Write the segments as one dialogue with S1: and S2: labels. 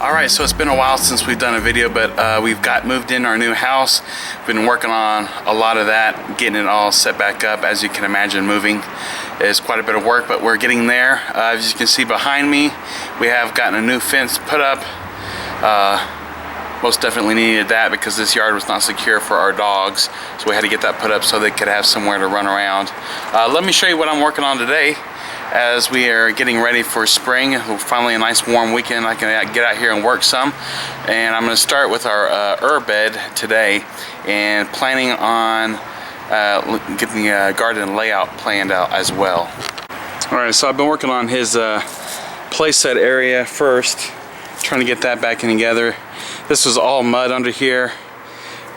S1: Alright, so it's been a while since we've done a video, but we've got moved in our new house. Been working on a lot of that, getting it all set back up. As you can imagine, moving is quite a bit of work, but we're getting there. As you can see behind me, we have gotten a new fence put up. Most definitely needed that because this yard was not secure for our dogs, so we had to get that put up so they could have somewhere to run around. Let me show you what I'm working on today. As we are getting ready for spring, finally a nice warm weekend, I can get out here and work some. And I'm going to start with our herb bed today and planning on getting the garden layout planned out as well. Alright, so I've been working on his playset area first, trying to get that back in together. This was all mud under here.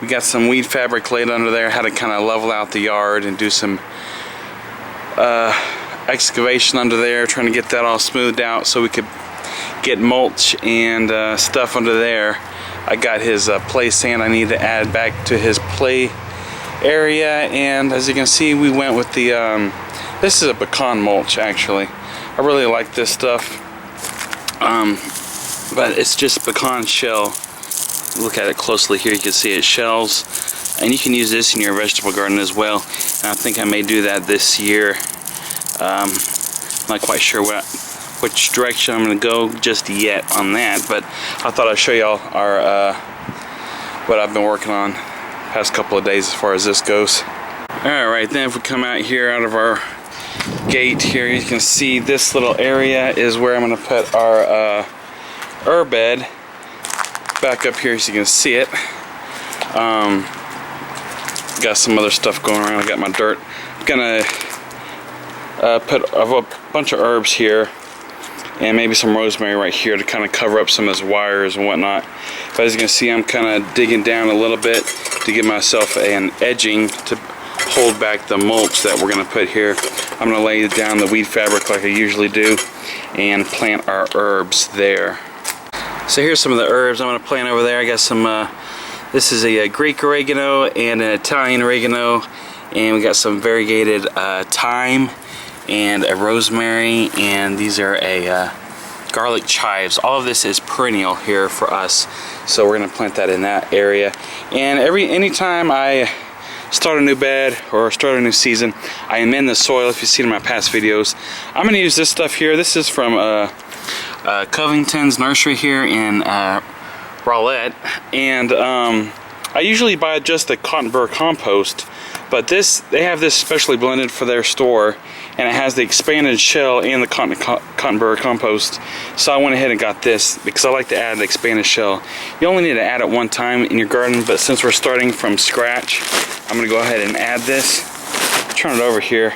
S1: We got some weed fabric laid under there, had to kind of level out the yard and do some excavation under there, trying to get that all smoothed out so we could get mulch and stuff under there. I got his play sand I need to add back to his play area, and as you can see, we went with the this is a pecan mulch actually. I really like this stuff, but it's just pecan shell. Look at it closely here, you can see it shells, and you can use this in your vegetable garden as well, and I think I may do that this year. Not quite sure which direction I'm going to go just yet on that, but I thought I'd show y'all our what I've been working on past couple of days as far as this goes. Alright, then if we come out here out of our gate here, you can see this little area is where I'm going to put our herb bed. Back up here so you can see it. Got some other stuff going around. I got my dirt. I'm gonna put a bunch of herbs here and maybe some rosemary right here to kind of cover up some of those wires and whatnot. But as you can see, I'm kind of digging down a little bit to give myself an edging to hold back the mulch that we're going to put here. I'm going to lay down the weed fabric like I usually do and plant our herbs there. So here's some of the herbs I'm going to plant over there. I got some, this is a Greek oregano and an Italian oregano, and we got some variegated thyme and a rosemary, and these are a garlic chives. All of this is perennial here for us, so we're going to plant that in that area. And anytime I start a new bed or start a new season, I amend the soil. If you've seen in my past videos, I'm going to use this stuff here. This is from Covington's nursery here in Rowlett, and I usually buy just the cotton burr compost, but they have this specially blended for their store, and it has the expanded shell and the cotton burr compost. So I went ahead and got this because I like to add the expanded shell. You only need to add it one time in your garden, but since we're starting from scratch, I'm going to go ahead and add this. Turn it over here,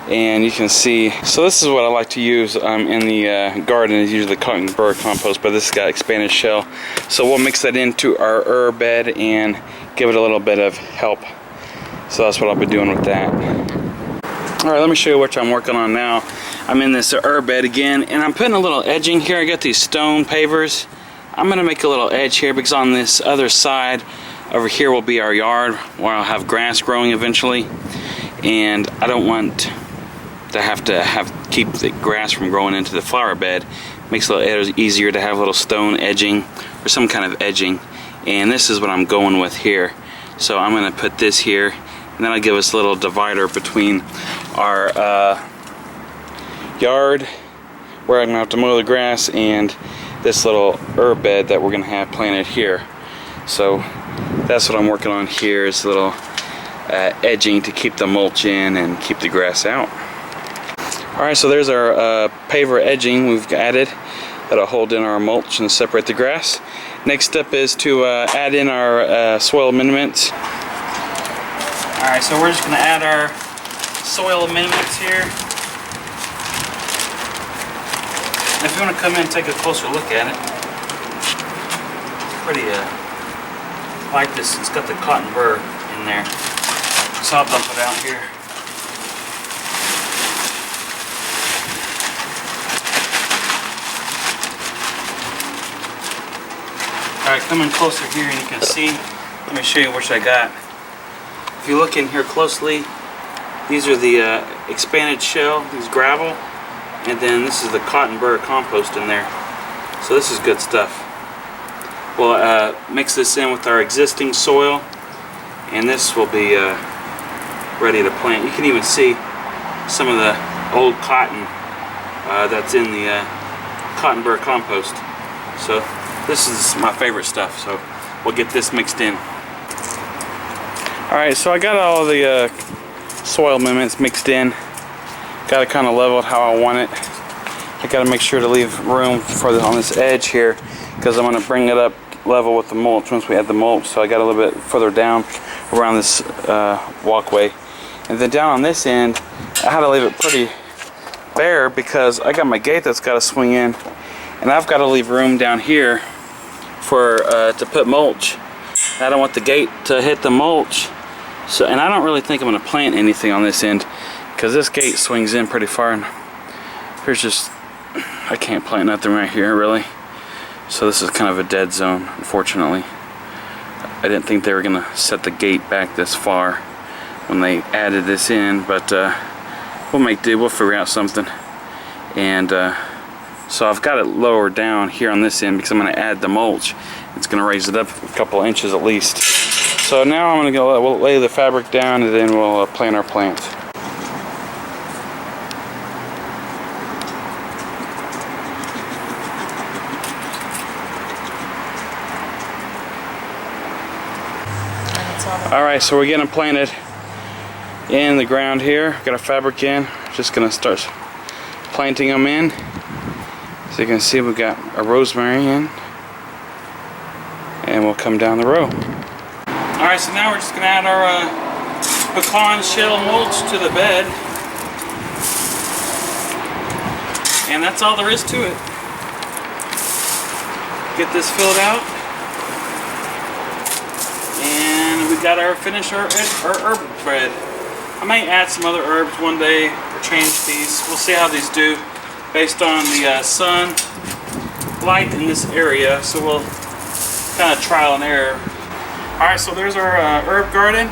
S1: and you can see, so this is what I like to use in the garden, is usually cotton burr compost, but this has got expanded shell. So we'll mix that into our herb bed and give it a little bit of help. So that's what I'll be doing with that. Alright, let me show you what I'm working on now. I'm in this herb bed again, and I'm putting a little edging here. I got these stone pavers. I'm going to make a little edge here because on this other side over here will be our yard where I'll have grass growing eventually, and I don't want to have keep the grass from growing into the flower bed. Makes it a little easier to have a little stone edging or some kind of edging, and this is what I'm going with here. So I'm going to put this here, and that'll give us a little divider between our yard where I'm going to have to mow the grass and this little herb bed that we're going to have planted here. So that's what I'm working on here, is a little edging to keep the mulch in and keep the grass out. Alright, so there's our paver edging we've added that'll hold in our mulch and separate the grass. Next step is to add in our soil amendments. Alright, so we're just going to add our soil amendments here. If you want to come in and take a closer look at it, it's pretty I like this. It's got the cotton burr in there. So I'll dump it out here. Alright, come in closer here and you can see. Let me show you what I got. If you look in here closely, these are the expanded shell, these gravel, and then this is the cotton burr compost in there. So this is good stuff. We'll mix this in with our existing soil, and this will be ready to plant. You can even see some of the old cotton that's in the cotton burr compost. So this is my favorite stuff, so we'll get this mixed in. Alright, so I got all the soil amendments mixed in. Got it kind of leveled how I want it. I got to make sure to leave room for on this edge here, because I'm going to bring it up level with the mulch once we add the mulch. So I got a little bit further down around this walkway. And then down on this end, I had to leave it pretty bare because I got my gate that's got to swing in, and I've got to leave room down here for to put mulch. I don't want the gate to hit the mulch, so, and I don't really think I'm going to plant anything on this end because this gate swings in pretty far, and there's just, I can't plant nothing right here really. So this is kind of a dead zone, unfortunately. I didn't think they were going to set the gate back this far when they added this in, but we'll make do, we'll figure out something. And so I've got it lower down here on this end because I'm going to add the mulch. It's going to raise it up a couple inches at least. So now I'm going to go, we'll lay the fabric down, and then we'll plant our plants. Alright, so we're getting planted in the ground here. Got our fabric in. Just going to start planting them in. So you can see we've got a rosemary in, and we'll come down the row. Alright, so now we're just going to add our pecan shell mulch to the bed. And that's all there is to it. Get this filled out. And we got our herb bed. I may add some other herbs one day or change these. We'll see how these do based on the sun light in this area. So we'll kind of trial and error. Alright, so there's our herb garden.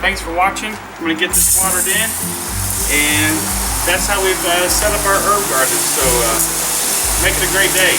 S1: Thanks for watching. I'm going to get this watered in. And that's how we've set up our herb garden. So make it a great day.